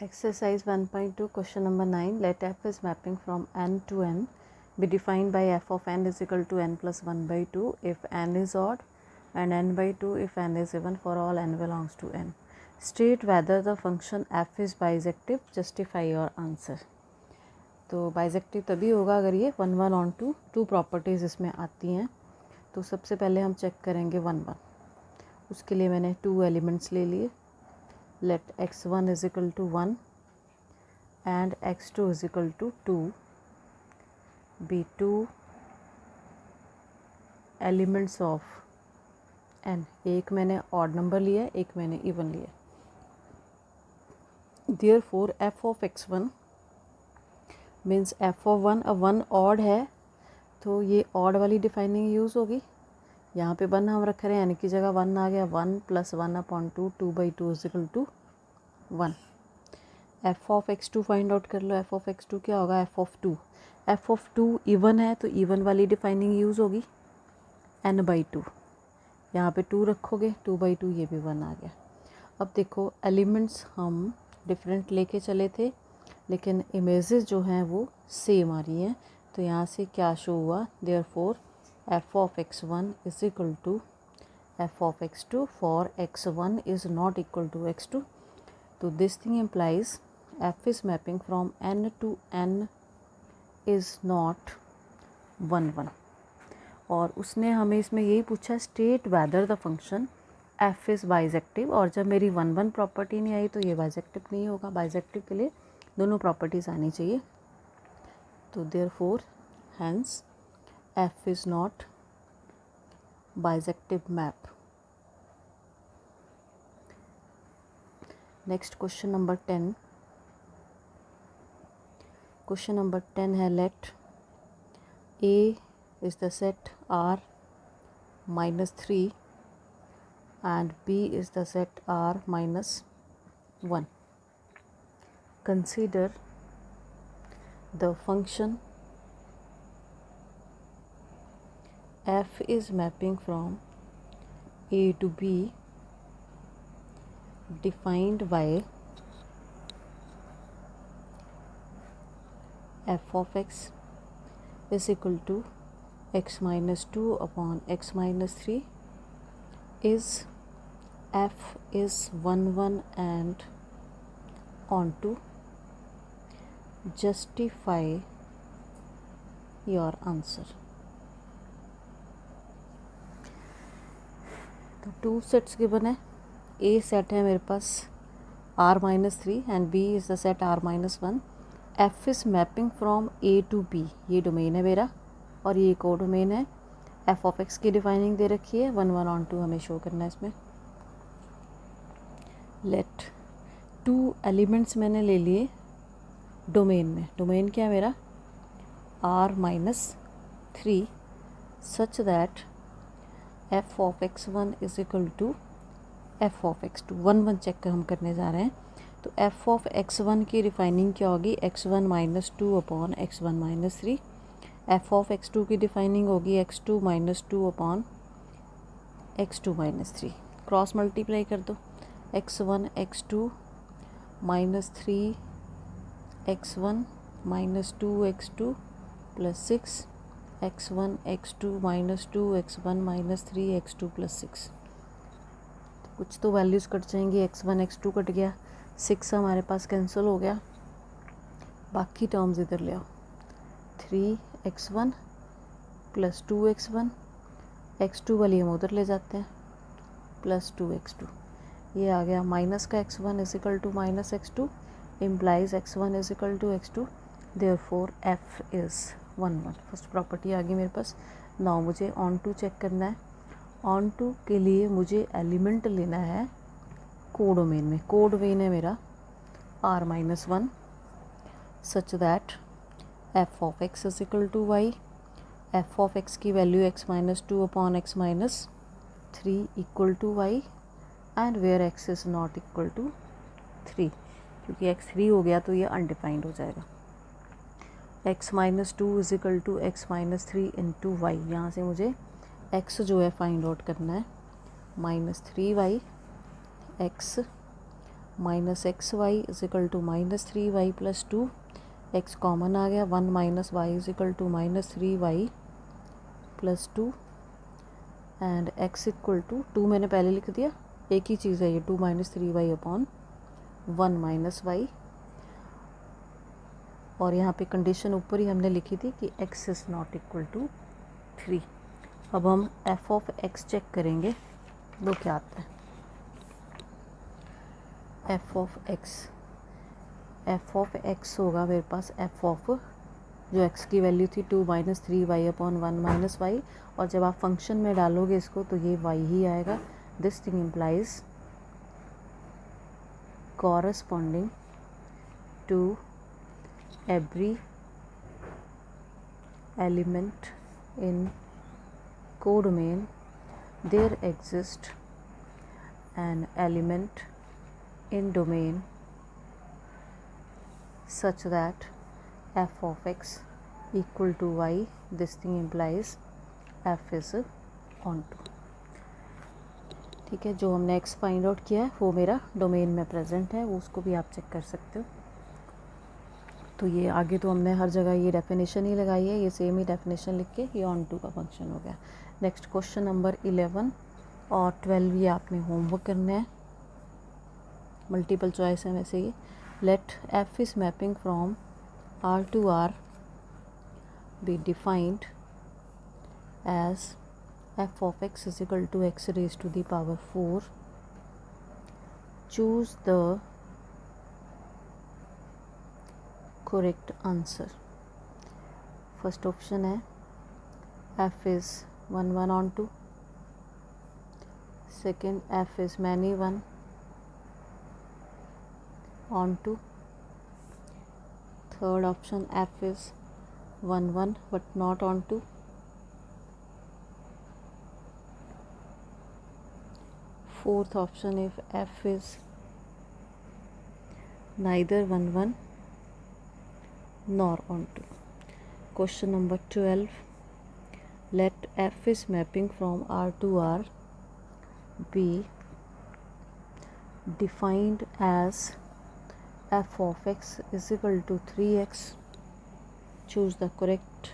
Exercise 1.2 question number 9. Let f is mapping from n to n be defined by f of n is equal to n plus 1 by 2 if n is odd and n by 2 if n is even for all n belongs to n. State whether the function f is bisective. Justify your answer. तो bijective तभी होगा अगर ये 1 1 on to properties इसमें आती हैं. तो सबसे पहले हम चेक करेंगे 1 1. उसके लिए मैंने 2 एलिमेंट्स ले लिए. Let x1 is equal to 1 and x2 is equal to 2 be 2 elements of n. एक मैंने odd number लिया, एक मैंने even लिया. Therefore f of x1 means f of 1. अब 1 odd है तो ये odd वाली डिफाइनिंग यूज़ होगी. यहाँ पे 1 हम रख रहे हैं, यानी कि जगह 1 आ गया. 1 + 1/2 2 by 2 is equal to 1. F of x2 find out कर लो. एफ ऑफ x2 क्या होगा? F of 2. F of 2 even है तो इवन वाली डिफाइनिंग यूज़ होगी n/2. यहाँ पे 2 रखोगे, 2/2 ये भी 1 आ गया. अब देखो एलिमेंट्स हम डिफरेंट लेके चले थे लेकिन इमेजेस जो हैं वो सेम आ रही हैं. तो यहाँ से क्या शो हुआ? Therefore f of x1 is equal to f of x2 for x1 is not equal to x2. So this thing implies f is mapping from n to n is not 1 1. और उसने हमें इसमें यही पूछा state whether the function f is bisective. और जब मेरी 1 1 property नहीं आई तो ये बाइजेक्टिव नहीं होगा. बाइजेक्टिव के लिए दोनों प्रॉपर्टीज़ आनी चाहिए. तो therefore hence f is not bisective map. Next question number 10. Question number 10 है let A is the set R minus 3 and B is the set R minus 1. Consider the function f is mapping from A to B defined by f of x is equal to x minus 2 upon x minus 3 is f is 1 1 and onto. Justify your answer. तो 2 sets given है. ए set है मेरे पास R-3 and B is the set R-1. F is mapping from A to B. ये domain है मेरा और ये एक और डोमेन है. एफ ऑफ एक्स की डिफाइनिंग दे रखी है. 1 1 ऑन 2 हमें शो करना है इसमें. लेट 2 एलिमेंट्स मैंने ले लिए डोमेन में. डोमेन क्या है मेरा? R-3 such that f of x1 is equal to f of x2. 1 1 check हम करने जा रहे हैं. तो f of x1 की डिफाइनिंग क्या होगी? x1 minus 2 upon x1 minus 3. f of x2 की डिफाइनिंग होगी x2 minus 2 upon x2 minus 3. Cross multiply कर दो. x1 x2 minus 3 x1 minus 2 x2 plus 6 x1 x2 minus 2 x1 minus 3 x2 plus 6. तो कुछ तो values cut जाएंगी. x1 x2 cut गया, 6 हमारे पास कैंसिल हो गया. बाकी टर्म्स इधर ले आओ. 3x1 प्लस 2x1 x2 वाली हम उधर ले जाते हैं प्लस 2x2. ये आ गया माइनस का x1 is equal to minus x2 implies x1 is equal to x2. Therefore f is 1 1. First property आ गई मेरे पास. नाउ मुझे ऑन टू चेक करना है. ऑन टू के लिए मुझे एलिमेंट लेना है कोडोमेन में. कोडोमेन है मेरा R-1 such that f of x is equal to y. f of x की value x minus 2 upon x minus 3 equal to y and where x is not equal to 3. क्योंकि x 3 हो गया तो ये undefined हो जाएगा. x minus 2 is equal to x minus 3 into y. यहाँ से मुझे x जो है फाइंड आउट करना है. -3y x minus x y is equal to minus 3y plus 2, x common आ गया, 1 minus y is equal to minus 3y plus 2 and x equal to 2 मैंने पहले लिख दिया, एक ही चीज़ है ये, 2 minus 3y upon 1 minus Y, और यहाँ पे कंडीशन ऊपर ही हमने लिखी थी कि x is not equal to 3। अब हम f ऑफ x चेक करेंगे, वो क्या आता है। f ऑफ x होगा मेरे पास f ऑफ, जो x की वैल्यू थी 2 minus 3y upon 1 minus Y, और जब आप फंक्शन में डालोगे इसको तो ये y ही आएगा। This thing implies corresponding to every element in codomain there exists an element in domain such that f of x equal to y. This thing implies f is onto, ठीक है। जो हमने x फाइंड आउट किया है वो मेरा domain में present है, वो उसको भी आप चेक कर सकते हो। तो ये आगे तो हमने हर जगह ये डेफिनेशन ही लगाई है, ये सेम ही डेफिनेशन लिख के ये ऑन टू का फंक्शन हो गया। नेक्स्ट क्वेश्चन नंबर 11 और 12 ये आपने होमवर्क करना है, मल्टीपल चॉइस है वैसे ये। Let f is mapping from R to R be defined as f of x is equal to x raised to the power 4. Choose the correct answer. First option है f is 1 1 on 2. Second, f is many 1 on 2. Third option, f is 1 1 but not on 2. Fourth option, if f is neither 1 1 nor on 2. Question number 12, let f is mapping from R to R be defined as f of x is equal to 3x. Choose the correct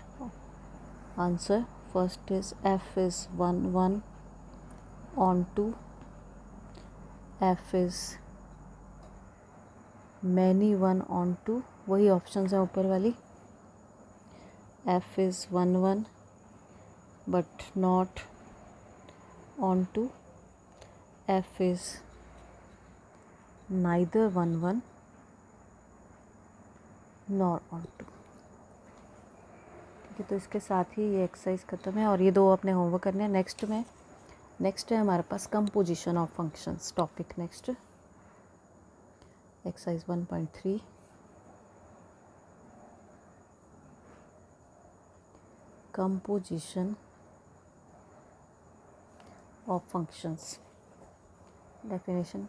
answer. First is f is 1 1 on 2, f is many 1 on 2, वही options हैं ऊपर वाली। f is 1 1 but not on 2, f is neither 1 1 nor on 2। ठीक है, तो इसके साथ ही ये एक्सरसाइज ख़त्म है और ये दो अपने होमवर्क करने हैं। नेक्स्ट है हमारे पास composition of functions topic. Next exercise 1.3, composition of functions. Definition,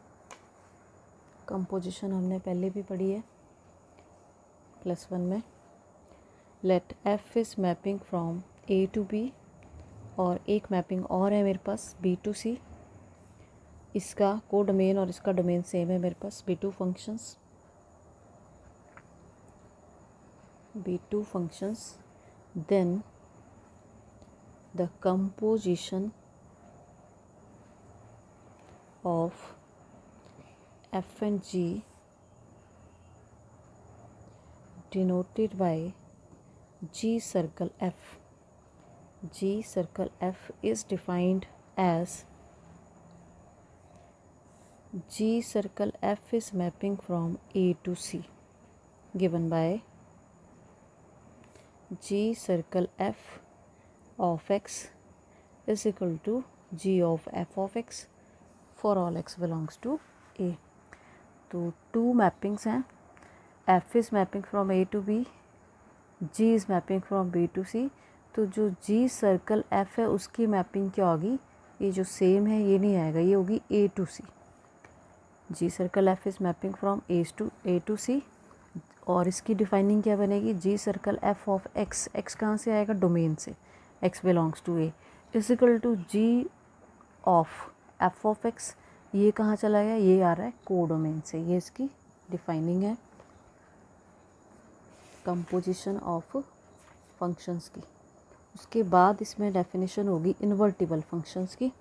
composition हमने पहले भी पढ़ी है +1 में। Let f is mapping from A to B, और एक मैपिंग और है मेरे पास बी टू सी। इसका को डोमेन और इसका डोमेन सेम है मेरे पास, B2 functions, then the composition of f and g denoted by G circle F. G circle F is defined as G circle F is mapping from A to C, given by G circle F of x is equal to G of F of x for all x belongs to A. तो 2 mappings हैं, F is mapping from A to B, G is mapping from B to C। तो जो G circle F है उसकी mapping क्या होगी, ये जो सेम है ये नहीं आएगा, ये होगी A to C। G circle F is mapping from A to C, और इसकी डिफाइनिंग क्या बनेगी, G circle F of x, x कहाँ से आएगा, डोमेन से, x belongs to A is equal to G of F of x ये कहाँ चला गया, ये आ रहा है कोडोमेन से। ये इसकी डिफाइनिंग है कंपोजिशन ऑफ फंक्शंस की। उसके बाद इसमें डेफिनेशन होगी इन्वर्टिबल फंक्शंस की।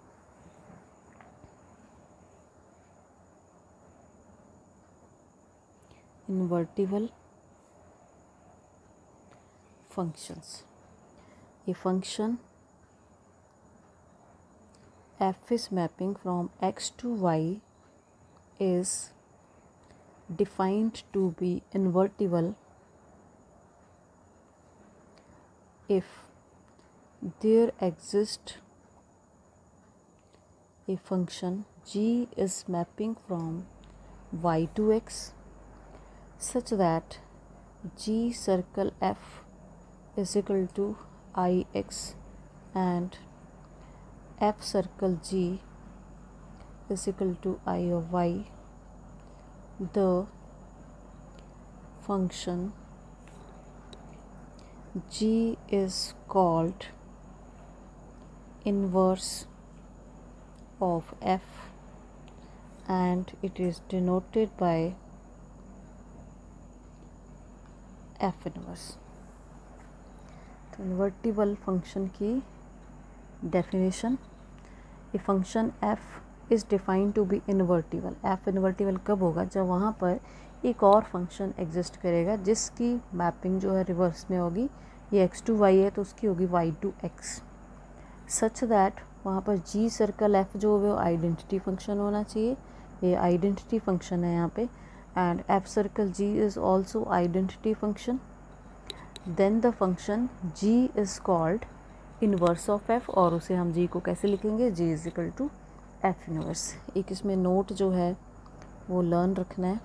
इन्वर्टिबल फंक्शंस, ये function f is mapping from x to y is defined to be invertible if there exists a function g is mapping from y to x such that g circle f is equal to ix and f circle g is equal to I of y. The function g is called inverse of f and it is denoted by f inverse. तो invertible function की definition, a function f is defined to be invertible. f invertible कब होगा, जब वहाँ पर एक और function exist करेगा जिसकी मैपिंग जो है रिवर्स में होगी। ये x टू y है तो उसकी होगी y to x, such that वहाँ पर g सर्कल f जो है वो आइडेंटिटी फंक्शन होना चाहिए। ये आइडेंटिटी फंक्शन है यहाँ पे, and f circle g is also identity function. Then the function g is called inverse of f, और उसे हम g को कैसे लिखेंगे, g is equal to f inverse. एक इसमें नोट जो है वो लर्न रखना है,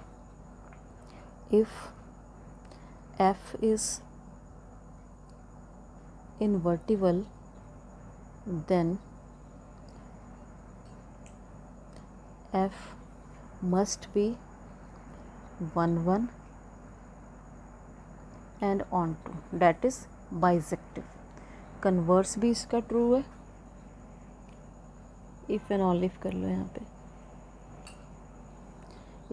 if f is invertible then f must be 1 1 and onto, that is bisective। Converse भी इसका ट्रू है, इफ़ एंड ऑल इफ कर लो यहाँ पे,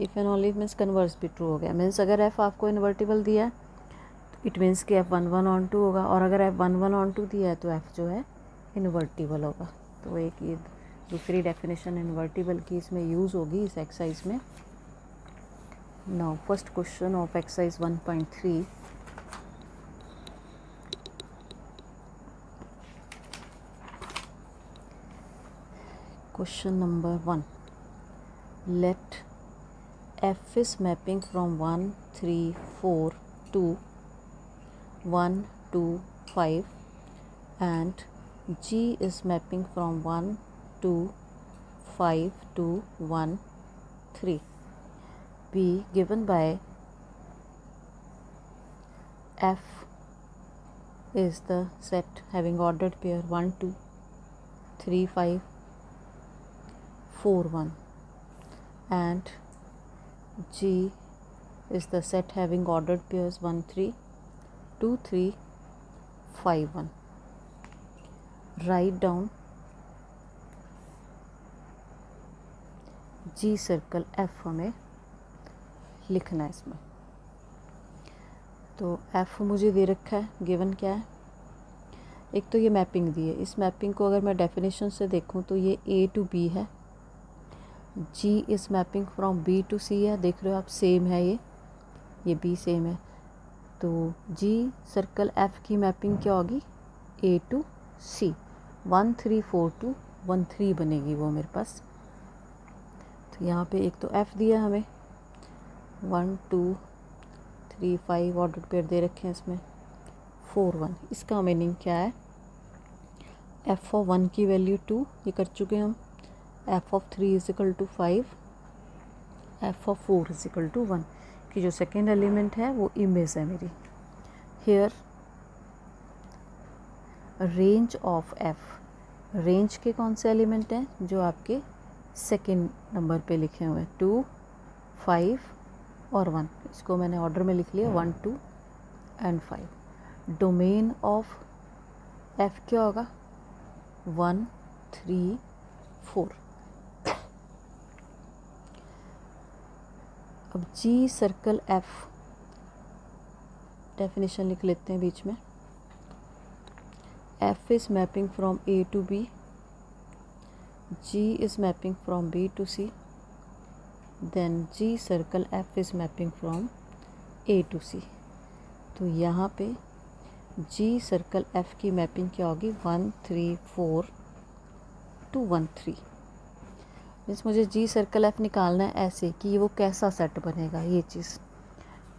if and all if means converse भी ट्रू हो गया। मीन्स अगर f आपको इन्वर्टिबल दिया है तो इट मीन्स कि f 1 1 ऑन टू होगा, और अगर f 1 1 ऑन टू दिया है तो f जो है इन्वर्टिबल होगा। तो एक ये दूसरी डेफिनेशन इन्वर्टिबल की इसमें यूज़ होगी इस एक्सरसाइज में। Now first question of exercise 1.3, question number 1, let f is mapping from 1 3 4 to 1 2 5 and g is mapping from 1 2 5 to 1 3, be given by f is the set having ordered pair 1 2 3 5 4 1 and g is the set having ordered pairs 1 3 2 3 5 1। write down g circle f हमें लिखना है इसमें। तो f मुझे दे रखा है, given क्या है, एक तो ये मैपिंग दी है। इस मैपिंग को अगर मैं डेफिनेशन से देखूं तो ये a टू b है, g is mapping from b to c है, देख रहे हो आप सेम है, ये b सेम है। तो g सर्कल f की मैपिंग क्या होगी, a टू c, 1 3 4 2 1 3 बनेगी वो मेरे पास। तो यहाँ पे एक तो f दिया हमें, 1 2 3 5 ऑर्डर पेयर दे रखे हैं इसमें, 4 1। इसका मीनिंग क्या है, f ऑफ 1 की वैल्यू 2, ये कर चुके हम, f of 3 is equal to 5, f of 4 is equal to 1 की जो सेकेंड एलिमेंट है वो इमेज है मेरी। Here range of f, range के कौन से एलिमेंट हैं, जो आपके सेकेंड नंबर पे लिखे हुए हैं, 2 5 और 1। इसको मैंने ऑर्डर में लिख लिया, 1 2 एंड 5। डोमेन ऑफ f क्या होगा, 1 3 4। अब जी सर्कल एफ, डेफिनेशन लिख लेते हैं बीच में। F is mapping from A to B, g is mapping from B to C, then g circle f is mapping from A to C. तो यहाँ पे जी सर्कल एफ की मैपिंग क्या होगी, 1 3 4 to 1 3। मीन्स मुझे जी सर्कल एफ निकालना है ऐसे कि वो कैसा सेट बनेगा ये चीज़।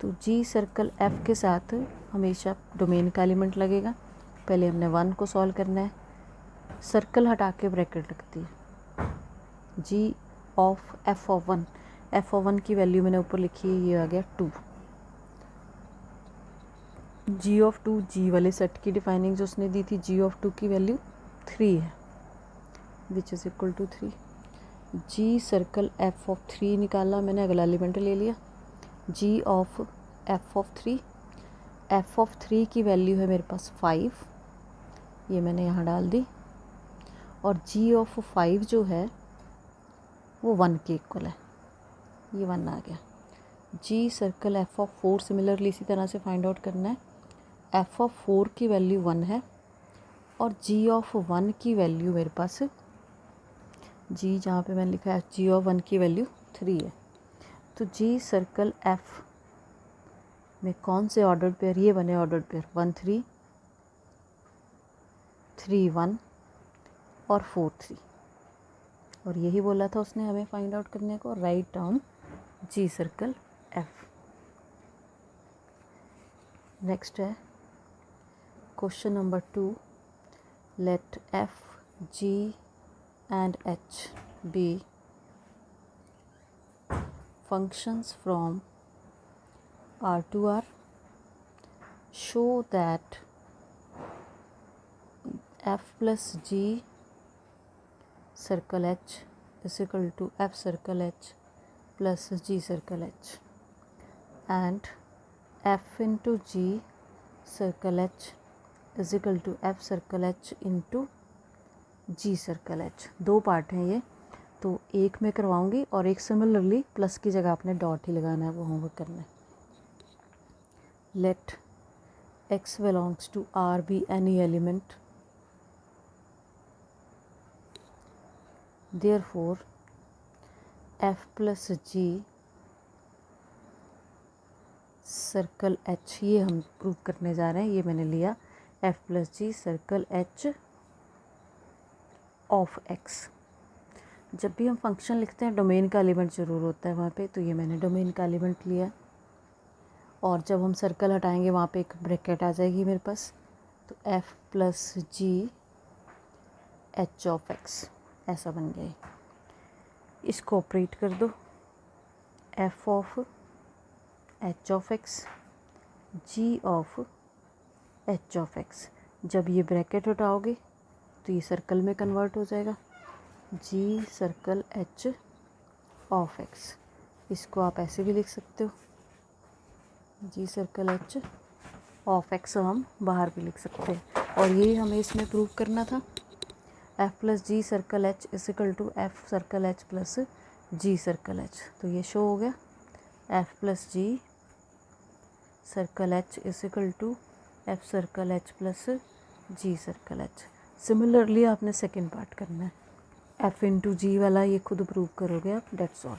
तो जी सर्कल एफ के साथ हमेशा डोमेन का एलिमेंट लगेगा। पहले हमने 1 को सॉल्व करना है, सर्कल हटा के ब्रैकेट लगती है। G of f of 1, f of 1 की वैल्यू मैंने ऊपर लिखी है, ये आ गया 2। जी ऑफ 2, जी वाले सेट की डिफाइनिंग जो उसने दी थी, जी ऑफ 2 की वैल्यू 3 है, which is equal to 3। G circle f of 3 निकाला मैंने, अगला एलिमेंट ले लिया। G of f of 3, f of 3 की वैल्यू है मेरे पास 5, ये मैंने यहाँ डाल दी। और जी ऑफ 5 जो है वो 1 के इक्वल है, ये 1 आ गया। जी सर्कल एफ ऑफ 4 सिमिलरली इसी तरह से फाइंड आउट करना है। एफ ऑफ 4 की वैल्यू 1 है और जी ऑफ 1 की वैल्यू मेरे पास, जी जहाँ पे मैंने लिखा है जी ऑफ 1 की वैल्यू 3 है। तो जी सर्कल एफ में कौन से ऑर्डर्ड पेयर, ये बने ऑर्डर्ड पेयर 1 3 3 1 और 4 3। और यही बोला था उसने हमें फाइंड आउट करने को, write down g circle f. Next है question number 2, let f g and H be functions from R to R. Show that F plus G circle H is equal to F circle H plus G circle H, and F into G circle H is equal to F circle H into ji circle H. 2 part हैं ये, तो एक में करवाऊंगी और एक similarly plus की जगह आपने डॉट ही लगाना है, वो होमवर्क करना है। Let x belongs to R be any element, therefore f plus g circle h, ये हम प्रूव करने जा रहे हैं। ये मैंने लिया f plus g circle h of x. जब भी हम फंक्शन लिखते हैं डोमेन का एलिमेंट ज़रूर होता है वहाँ पे, तो ये मैंने डोमेन का एलिमेंट लिया। और जब हम सर्कल हटाएंगे वहाँ पे एक ब्रैकेट आ जाएगी मेरे पास, तो f plus g h of x ऐसा बन गया। इसको ऑपरेट कर दो, f of h of x g of h of x. जब ये ब्रैकेट हटाओगे तो ये सर्कल में कन्वर्ट हो जाएगा, जी सर्कल एच ऑफ एक्स। इसको आप ऐसे भी लिख सकते हो, जी सर्कल एच ऑफ एक्स हम बाहर भी लिख सकते हैं। और यही हमें इसमें प्रूव करना था, f plus g circle h is equal to f circle h plus g circle h. तो ये शो हो गया, f plus g circle h is equal to f circle h plus g circle h. Similarly आपने second part करना है, F into जी वाला ये खुद प्रूव करोगे आप, डेट्स ऑल।